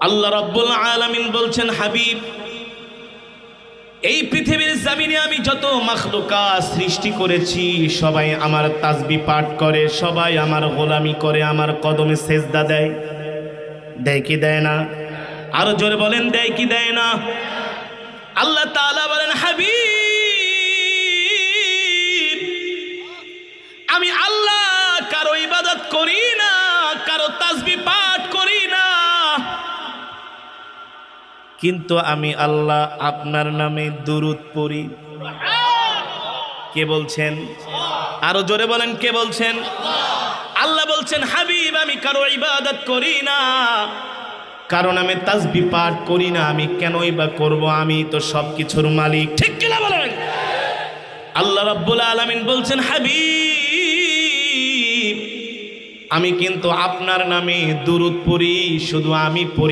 আল্লাহ রাব্বুল আলামিন বলছেন, হাবিব, এই পৃথিবীর জমিনে আমি যত মাখলুকাত সৃষ্টি করেছি সবাই আমার তাসবিহ পাঠ করে, সবাই আমার গোলামি করে, আমার কদমে সেজদা দেয়। দেয় কি দেয় না? আরো জোরে বলেন, দেয় কি দেয় না? আল্লাহ তাআলা বলেন, হাবিব, আমি আল্লাহ কারো ইবাদত করি না, কারো তাসবিহ পাঠ করি না, কিন্তু আমি আল্লাহ আপনার নামে দুরূদ পড়ি। কে বলছেন? আরো জোরে বলেন, কে বলছেন? আল্লাহ বলছেন, হাবিব, আমি কারো ইবাদত করি না, কারণ আমি তাসবিহ পাঠ করি না, আমি কেনই বা করব? আমি তো সবকিছুর মালিক। ঠিক কিনা বলেন? আল্লাহ রাব্বুল আলামিন বলছেন, হাবিব, আমি কিন্তু আপনার নামে দুরূদ পড়ি, শুধু আমি পড়ি